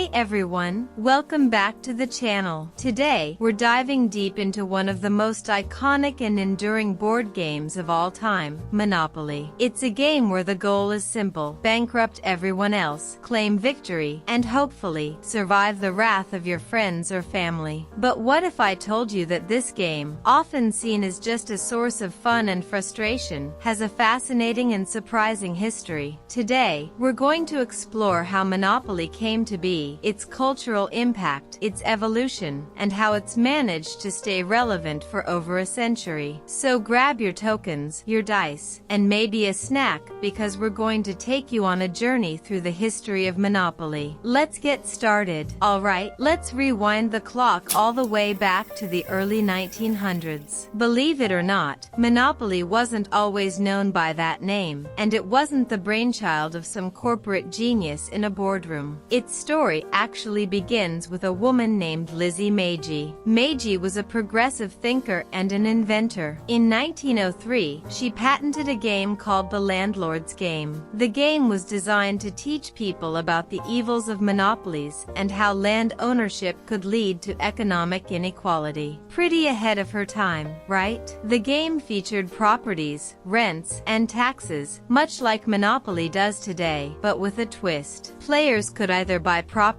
Hey everyone, welcome back to the channel. Today, we're diving deep into one of the most iconic and enduring board games of all time, Monopoly. It's a game where the goal is simple: bankrupt everyone else, claim victory, and hopefully, survive the wrath of your friends or family. But what if I told you that this game, often seen as just a source of fun and frustration, has a fascinating and surprising history? Today, we're going to explore how Monopoly came to be, its cultural impact, its evolution, and how it's managed to stay relevant for over a century. So grab your tokens, your dice, and maybe a snack, because we're going to take you on a journey through the history of Monopoly. Let's get started. Alright, let's rewind the clock all the way back to the early 1900s. Believe it or not, Monopoly wasn't always known by that name, and it wasn't the brainchild of some corporate genius in a boardroom. Its story actually begins with a woman named Lizzie Meiji. Meiji was a progressive thinker and an inventor. In 1903, she patented a game called the Landlord's Game. The game was designed to teach people about the evils of monopolies and how land ownership could lead to economic inequality. Pretty ahead of her time, right? The game featured properties, rents, and taxes, much like Monopoly does today, but with a twist. Players could either buy properties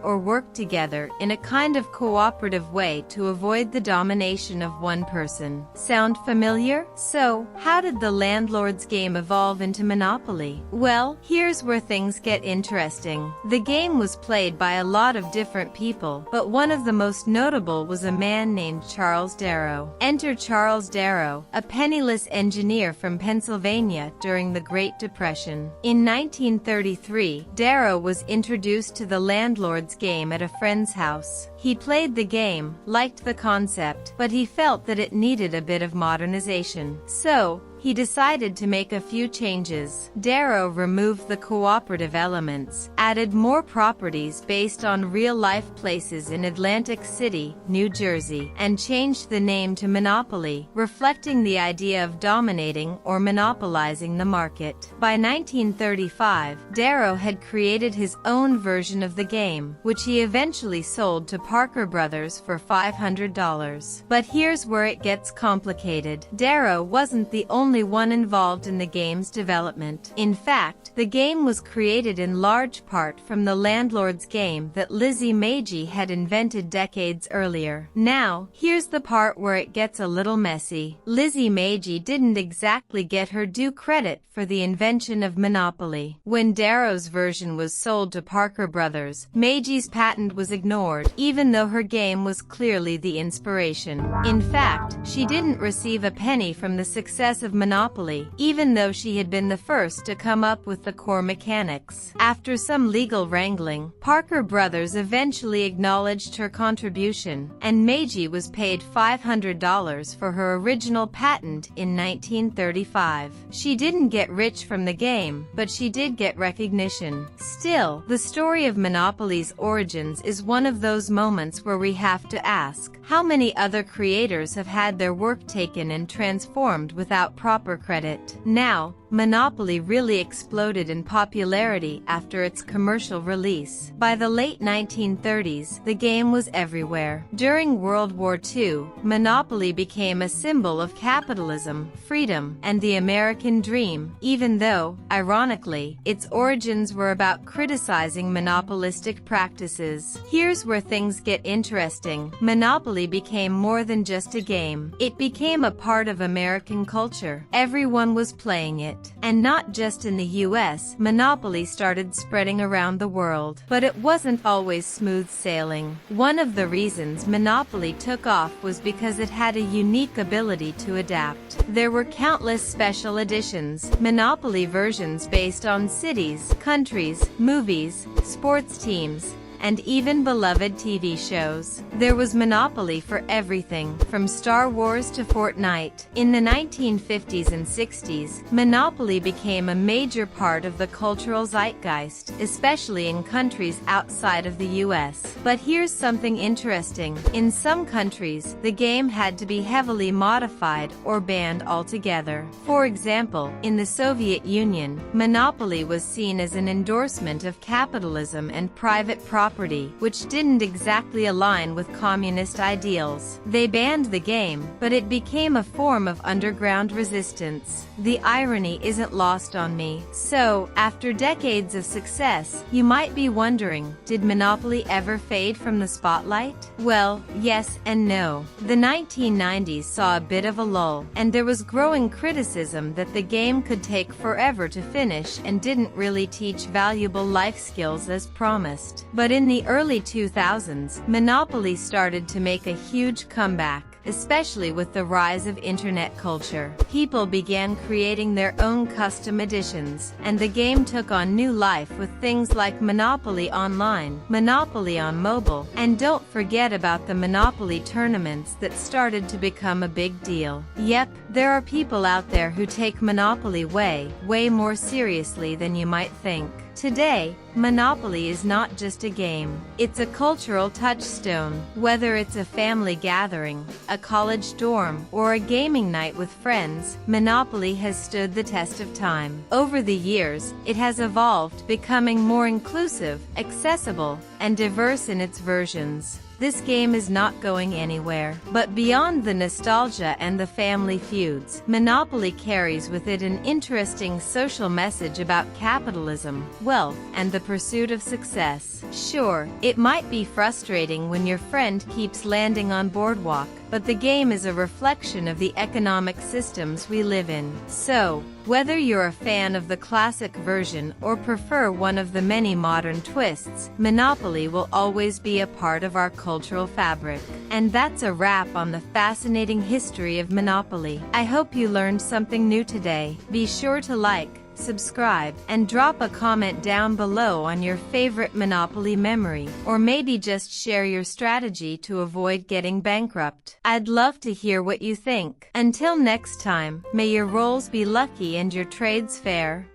or work together in a kind of cooperative way to avoid the domination of one person. Sound familiar? So, how did the Landlord's Game evolve into Monopoly? Well, here's where things get interesting. The game was played by a lot of different people, but one of the most notable was a man named Charles Darrow. Enter Charles Darrow, a penniless engineer from Pennsylvania during the Great Depression. In 1933, Darrow was introduced to the Landlord's Game at a friend's house. He played the game, liked the concept, but he felt that it needed a bit of modernization. So, he decided to make a few changes. Darrow removed the cooperative elements, added more properties based on real-life places in Atlantic City, New Jersey, and changed the name to Monopoly, reflecting the idea of dominating or monopolizing the market. By 1935, Darrow had created his own version of the game, which he eventually sold to Parker Brothers for $500. But here's where it gets complicated. Darrow wasn't the only one involved in the game's development. In fact, the game was created in large part from the Landlord's Game that Lizzie Meiji had invented decades earlier. Now, here's the part where it gets a little messy. Lizzie Meiji didn't exactly get her due credit for the invention of Monopoly. When Darrow's version was sold to Parker Brothers, Meiji's patent was ignored, even though her game was clearly the inspiration. In fact, she didn't receive a penny from the success of Monopoly, even though she had been the first to come up with the core mechanics. After some legal wrangling, Parker Brothers eventually acknowledged her contribution, and Meiji was paid $500 for her original patent in 1935. She didn't get rich from the game, but she did get recognition. Still, the story of Monopoly's origins is one of those moments where we have to ask, how many other creators have had their work taken and transformed without proper credit? Now, Monopoly really exploded in popularity after its commercial release. By the late 1930s, the game was everywhere. During World War II, Monopoly became a symbol of capitalism, freedom, and the American dream, even though, ironically, its origins were about criticizing monopolistic practices. Here's where things get interesting. Monopoly became more than just a game. It became a part of American culture. Everyone was playing it. And not just in the US, Monopoly started spreading around the world. But it wasn't always smooth sailing. One of the reasons Monopoly took off was because it had a unique ability to adapt. There were countless special editions, Monopoly versions based on cities, countries, movies, sports teams, and even beloved TV shows. There was Monopoly for everything, from Star Wars to Fortnite. In the 1950s and 60s, Monopoly became a major part of the cultural zeitgeist, especially in countries outside of the US. But here's something interesting. In some countries, the game had to be heavily modified or banned altogether. For example, in the Soviet Union, Monopoly was seen as an endorsement of capitalism and private property, property, which didn't exactly align with communist ideals. They banned the game, but it became a form of underground resistance. The irony isn't lost on me. So, after decades of success, you might be wondering, did Monopoly ever fade from the spotlight? Well, yes and no. The 1990s saw a bit of a lull, and there was growing criticism that the game could take forever to finish and didn't really teach valuable life skills as promised. But in the early 2000s, Monopoly started to make a huge comeback. Especially with the rise of internet culture. People began creating their own custom editions, and the game took on new life with things like Monopoly Online, Monopoly on mobile, and don't forget about the Monopoly tournaments that started to become a big deal. Yep, there are people out there who take Monopoly way more seriously than you might think. Today, Monopoly is not just a game, it's a cultural touchstone. Whether it's a family gathering, a college dorm, or a gaming night with friends, Monopoly has stood the test of time. Over the years, it has evolved, becoming more inclusive, accessible, and diverse in its versions. This game is not going anywhere. But beyond the nostalgia and the family feuds, Monopoly carries with it an interesting social message about capitalism, wealth, and the pursuit of success. Sure, it might be frustrating when your friend keeps landing on boardwalk, but the game is a reflection of the economic systems we live in. So, whether you're a fan of the classic version or prefer one of the many modern twists, Monopoly will always be a part of our cultural fabric. And that's a wrap on the fascinating history of Monopoly. I hope you learned something new today. Be sure to like, subscribe, and drop a comment down below on your favorite Monopoly memory, or maybe just share your strategy to avoid getting bankrupt. I'd love to hear what you think. Until next time, may your rolls be lucky and your trades fair.